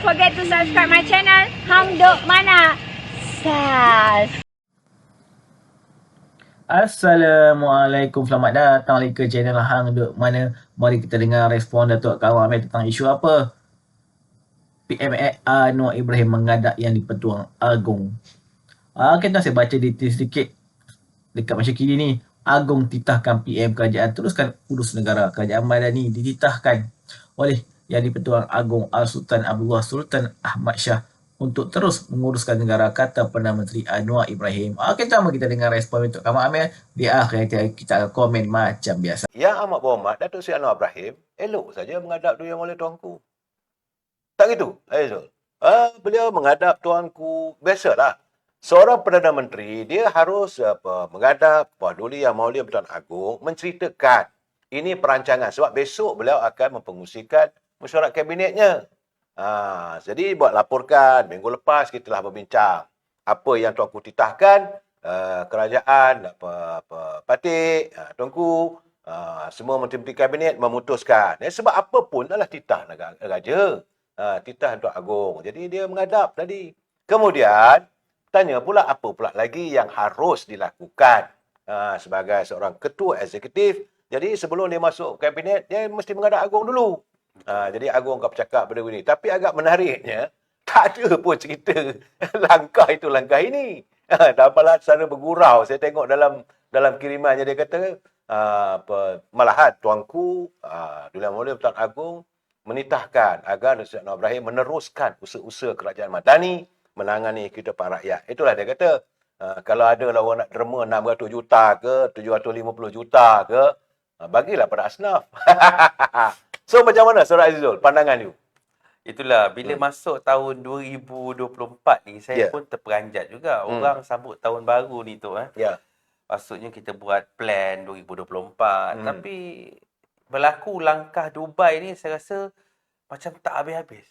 forget to subscribe my channel. Hang Duk Mana. Sas. Assalamualaikum, selamat datang lagi ke channel Hang Duk Mana. Mari kita dengar respon Datuk Kawan Amir tentang isu apa. PM Anwar Ibrahim mengadap yang di-Pertuan Agong. Kita saya baca detail sedikit dekat Malaysia kini ni. Agong titahkan PM kerajaan teruskan urus negara. Kerajaan Madani dititahkan oleh Yang di-Pertuan Agong Al-Sultan Abdullah Sultan Ahmad Shah untuk terus menguruskan negara, kata Perdana Menteri Anwar Ibrahim. Mari kita dengar respon untuk Kamal Amir. Di akhir kita akan komen macam biasa. Yang amat berhormat Datuk Seri Anwar Ibrahim elok saja menghadap Yang Mulia Tuanku. Tak gitu, Aizul. Beliau menghadap Tuanku, biasalah. Seorang Perdana Menteri, dia harus menghadap Puan Duli Yang Mulia Pertuan Agong, menceritakan ini perancangan. Sebab besok beliau akan mempengusikan mesyuarat kabinetnya. Jadi buat laporkan, minggu lepas kita telah berbincang. Apa yang Tuanku titahkan, kerajaan, Patik, Tuanku, semua menteri-menteri kabinet memutuskan. Sebab apa pun adalah titah raja. Titah Tuan Agong. Jadi dia menghadap tadi. Kemudian, tanya pula apa pula lagi yang harus dilakukan sebagai seorang ketua eksekutif. Jadi sebelum dia masuk kabinet, dia mesti menghadap Agong dulu. Jadi Agong akan bercakap pada ini. Tapi agak menariknya, tak ada pun cerita langkah itu, langkah ini. Dapalah sana bergurau. Saya tengok dalam kirimannya dia kata, malahan Tuanku, Duli Yang Mulia Pertuan Agong, menitahkan agar Datuk Seri Anwar Ibrahim meneruskan usaha-usaha kerajaan Madani menangani kehidupan rakyat. Itulah dia kata, kalau ada lah orang nak derma 600 juta ke, 750 juta ke, bagilah pada asnaf. So, macam mana Saudara Azizul, pandangan you? Itulah, bila masuk tahun 2024 ni, saya pun terperanjat juga. Orang sambut tahun baru ni tu. Maksudnya kita buat plan 2024. Tapi berlaku langkah Dubai ni, saya rasa macam tak habis-habis.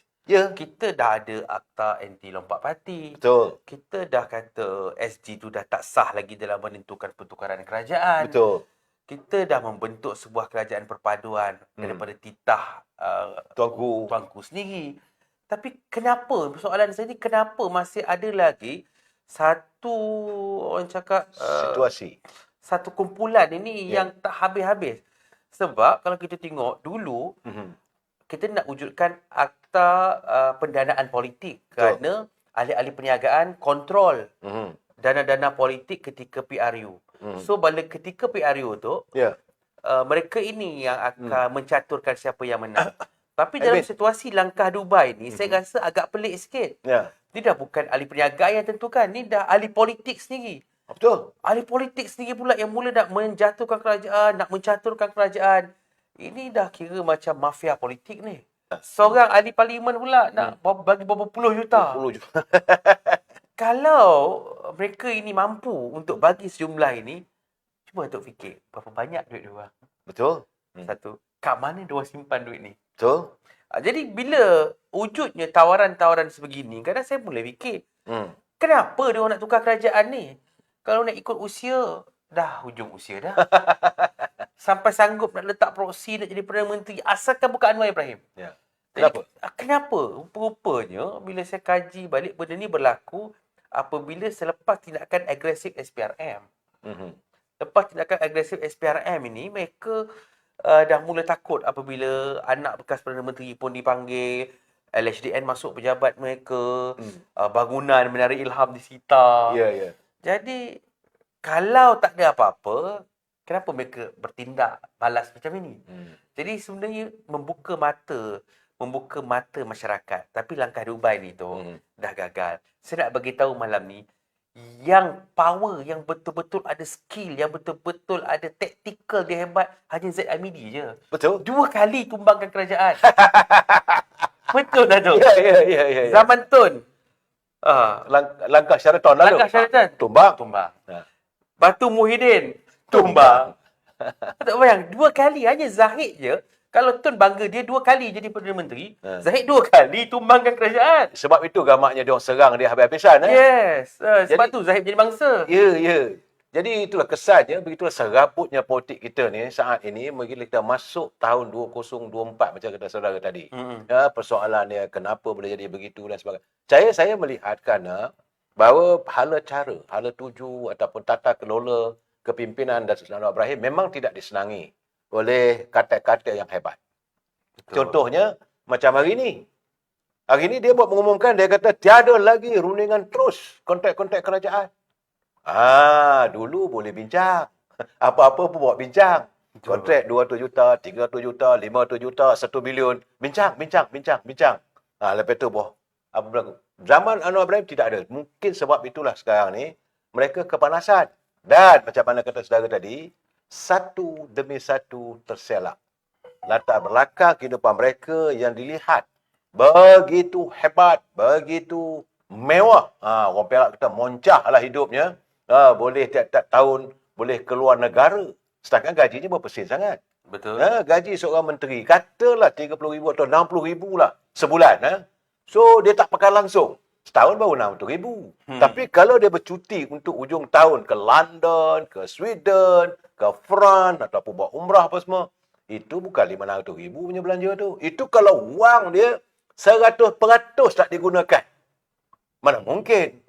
Kita dah ada akta anti lompat parti. Betul. Kita dah kata SG tu dah tak sah lagi dalam menentukan pertukaran kerajaan. Betul. Kita dah membentuk sebuah kerajaan perpaduan daripada titah tuanku sendiri. Tapi kenapa, soalan saya ni, kenapa masih ada lagi satu, orang cakap, situasi, satu kumpulan ini yang tak habis-habis? Sebab kalau kita tengok dulu, kita nak wujudkan akta pendanaan politik. Kerana ahli-ahli perniagaan kontrol dana-dana politik ketika PRU. So, ketika PRU tu, mereka ini yang akan mencaturkan siapa yang menang. Tapi dalam situasi langkah Dubai ni, saya rasa agak pelik sikit. Dia dah bukan ahli perniagaan yang tentukan. Ni dah ahli politik sendiri. Betul. Ahli politik sendiri pula yang mula nak menjatuhkan kerajaan, nak mencaturkan kerajaan. Ini dah kira macam mafia politik ni. Seorang ahli parlimen pula nak bagi berapa puluh juta. Kalau mereka ini mampu untuk bagi sejumlah ini, cuba untuk fikir berapa banyak duit dia orang. Betul. Satu, kat mana dia orang simpan duit ni? Betul. Jadi bila wujudnya tawaran-tawaran sebegini, kadang saya mula fikir, kenapa dia orang nak tukar kerajaan ni? Kalau nak ikut usia, dah hujung usia dah. Sampai sanggup nak letak proksi nak jadi Perdana Menteri, asalkan bukan Anwar Ibrahim. Kenapa? Kenapa? Rupa-rupanya bila saya kaji balik, benda ni berlaku apabila selepas tindakan agresif SPRM. Lepas tindakan agresif SPRM ini, mereka dah mula takut apabila anak bekas Perdana Menteri pun dipanggil, LHDN masuk pejabat mereka, bangunan menarik ilham disita. Jadi, kalau tak ada apa-apa, kenapa mereka bertindak balas macam ini? Jadi sebenarnya membuka mata masyarakat. Tapi langkah Dubai ni tu dah gagal. Saya nak bagi tahu malam ni, yang power, yang betul-betul ada skill, yang betul-betul ada taktikal dia hebat, hanya Zaid Amidi je. Betul. 2 kali tumbangkan kerajaan. Betul tak tu? Ya. Zaman Tun. Langkah Sheraton lalu. Langkah Sheraton. Tumbang. Batu Muhyiddin. Tumbang. Tak bayang, 2 kali hanya Zahid je. Kalau Tun bangga dia 2 kali jadi Perdana Menteri, Zahid 2 kali tumbangkan kerajaan. Sebab itu gamaknya dia orang serang dia habis-habisan. Yes. Sebab tu Zahid jadi bangsa. Ya. Jadi itulah kesannya, begitulah serabutnya politik kita ni saat ini bila kita masuk tahun 2024 macam kata saudara tadi. Ya, persoalan dia kenapa boleh jadi begitu dan sebagainya. Saya melihat kerana bahawa hala tuju ataupun tata kelola kepimpinan Datuk Seri Anwar Ibrahim memang tidak disenangi oleh kata-kata yang hebat. Betul. Contohnya macam hari ini. Hari ini dia buat mengumumkan, dia kata tiada lagi rundingan terus kontrak-kontrak kerajaan. Dulu boleh bincang. Apa-apa pun buat bincang. Kontrak 200 juta, 300 juta, 500 juta, 1 bilion. Bincang. Lepas tu apa berlaku? Zaman Anwar Ibrahim tidak ada. Mungkin sebab itulah sekarang ni mereka kepanasan. Dan macam mana kata saudara tadi, satu demi satu terselak. Latar belakang kehidupan mereka yang dilihat begitu hebat, begitu mewah. Orang Perak kata moncah lah hidupnya. Boleh tiap-tiap tahun boleh keluar negara. Sedangkan gajinya berpesin sangat. Betul. Gaji seorang menteri katalah 30,000 atau 60,000 lah sebulan. So dia tak pakai langsung. Setahun baru 60,000. Tapi kalau dia bercuti untuk ujung tahun ke London, ke Sweden, ke France ataupun buat umrah apa semua, itu bukan 500,000 punya belanja tu. Itu kalau wang dia 100% tak digunakan. Mana mungkin?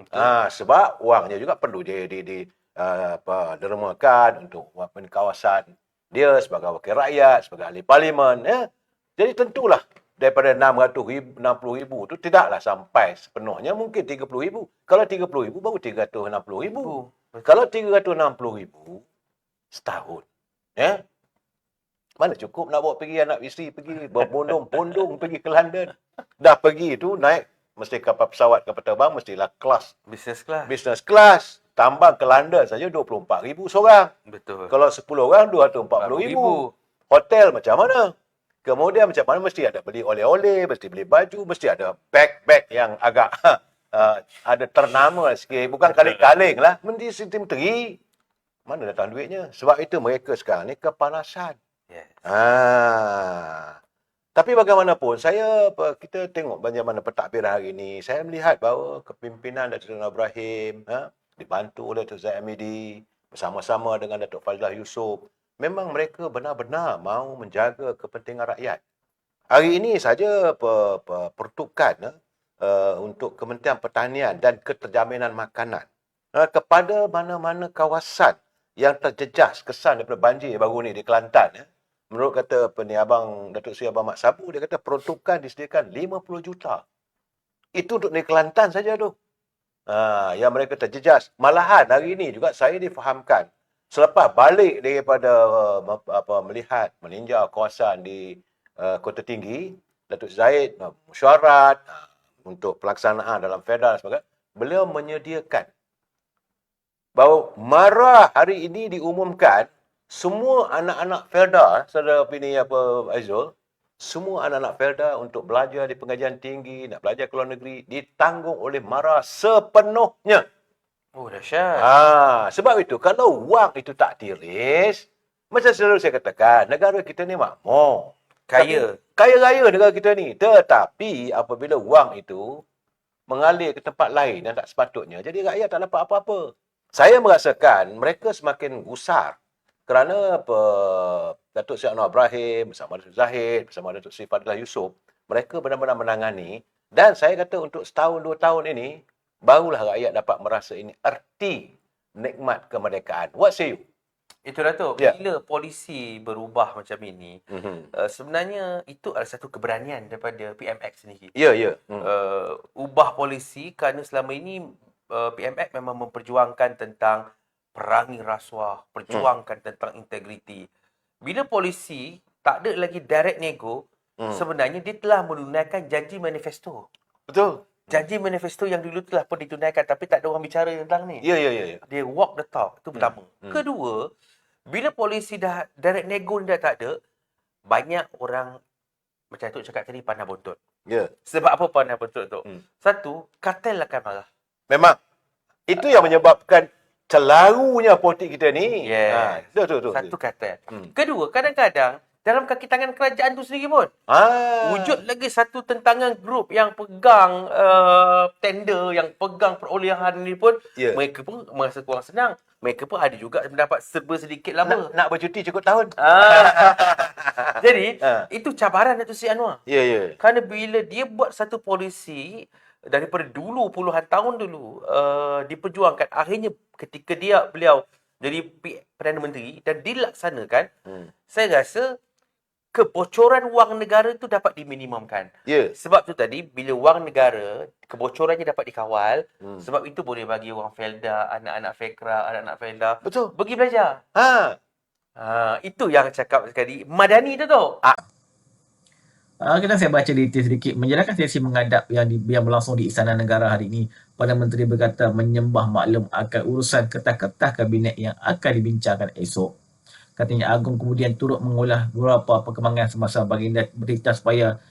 Sebab wangnya juga perlu dermakan untuk kawasan dia sebagai wakil rakyat, sebagai ahli parlimen. Jadi tentulah daripada 60,000 tu tidaklah sampai sepenuhnya, mungkin 30,000. Kalau 30,000 baru 360,000. Kalau 360,000 setahun. Mana cukup nak bawa pergi anak isteri pergi berbondong-bondong pergi ke London. Dah pergi tu naik mesti kapal pesawat, kapal terbang mestilah kelas business class. Tambah ke London saja 24,000 seorang. Betul. Kalau 10 orang 240,000. Hotel macam mana? Kemudian macam mana mesti ada beli oleh-oleh, mesti beli baju, mesti ada bag yang agak ada ternama sikit. Bukan kaleng-kaleng lah. Menteri. Mana datang duitnya? Sebab itu mereka sekarang ni kepanasan. Yes. Tapi bagaimanapun, kita tengok bagaimana pentadbiran hari ini. Saya melihat bahawa kepimpinan Datuk Seri Anwar Ibrahim dibantu oleh Datuk Zahid Hamidi bersama-sama dengan Datuk Fazlah Yusof. Memang mereka benar-benar mahu menjaga kepentingan rakyat. Hari ini saja pertukan untuk Kementerian Pertanian dan Keterjaminan Makanan kepada mana-mana kawasan yang terjejas kesan daripada banjir baru ni di Kelantan. Menurut kata Abang Datuk Seri Abang Mat Sabu, dia kata peruntukan disediakan 50 juta. Itu untuk negeri Kelantan saja tu. Yang mereka terjejas. Malahan hari ini juga saya difahamkan, selepas balik daripada meninjau kawasan di Kota Tinggi, Datuk Zahid mesyuarat untuk pelaksanaan dalam FEDA dan sebagainya, beliau menyediakan bahawa MARA hari ini diumumkan semua anak-anak Felda, saudara Pini Aizul, semua anak-anak Felda untuk belajar di pengajian tinggi, nak belajar ke luar negeri, ditanggung oleh MARA sepenuhnya. Oh, dahsyat. Sebab itu, kalau wang itu tak tiris, macam selalu saya katakan, negara kita ni makmur. Kaya. Kaya raya negara kita ni. Tetapi apabila wang itu mengalir ke tempat lain yang tak sepatutnya, jadi rakyat tak dapat apa-apa. Saya merasakan mereka semakin gusar kerana Datuk Seri Anwar Ibrahim bersama Datuk Zahid, bersama Datuk Seri Fazlah Yusof, mereka benar-benar menangani, dan saya kata untuk setahun, 2 tahun ini, barulah rakyat dapat merasa ini erti nikmat kemerdekaan. What say you? Itu Datuk, bila polisi berubah macam ini, sebenarnya itu adalah satu keberanian daripada PMX sendiri. Ya. Ubah polisi kerana selama ini PMX memang memperjuangkan tentang perangi rasuah, perjuangkan tentang integriti. Bila polisi tak ada lagi direct nego, sebenarnya dia telah menunaikan janji manifesto. Betul. Janji manifesto yang dulu telah pun ditunaikan tapi tak ada orang bicara tentang ni. Ya. Dia walk the talk. Itu pertama. Kedua, bila polisi dah direct nego dah tak ada, banyak orang macam Tok cakap tadi pandai bontot. Ya. Sebab apa pandai bontot tu? Satu, kartel akan marah. Memang. Itu yang menyebabkan celarunya politik kita ni. Yes. Betul. Satu kartel. Kedua, kadang-kadang dalam kaki tangan kerajaan tu sendiri pun. Wujud lagi satu tentangan grup yang pegang tender, yang pegang perolehan ni pun, mereka pun merasa kurang senang. mereka pun ada juga mendapat serba sedikit lama. Nak bercuti cukup tahun. Jadi, Ha. itu cabaran Datuk Seri Anwar. Ya, ya. Kerana bila dia buat satu polisi daripada dulu, puluhan tahun dulu, diperjuangkan, akhirnya ketika beliau jadi Perdana Menteri dan dilaksanakan, saya rasa kebocoran wang negara tu dapat diminimumkan. Ya. Sebab tu tadi, bila wang negara, kebocorannya dapat dikawal, sebab itu boleh bagi orang Felda, anak-anak Fekra, anak-anak Felda, Betul. pergi belajar. Ha. Itu yang cakap sekali. Madani tu tu. Kita saya baca detail sedikit. Menjalankan sesi menghadap yang berlangsung di Istana Negara hari ini, Perdana Menteri berkata menyembah maklum akan urusan ketah-ketah kabinet yang akan dibincangkan esok. Katanya Agong kemudian turut mengolah beberapa perkembangan semasa baginda berita supaya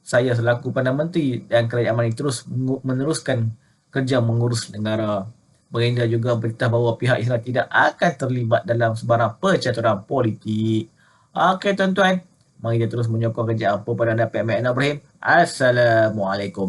saya selaku Perdana Menteri dan Kerajaan Mali terus meneruskan kerja mengurus negara. Baginda juga beritahu bahawa pihak Israel tidak akan terlibat dalam sebarang percaturan politik. Okey tuan-tuan, mari kita terus menyokong kerja apa pada PMA Ibrahim. Assalamualaikum.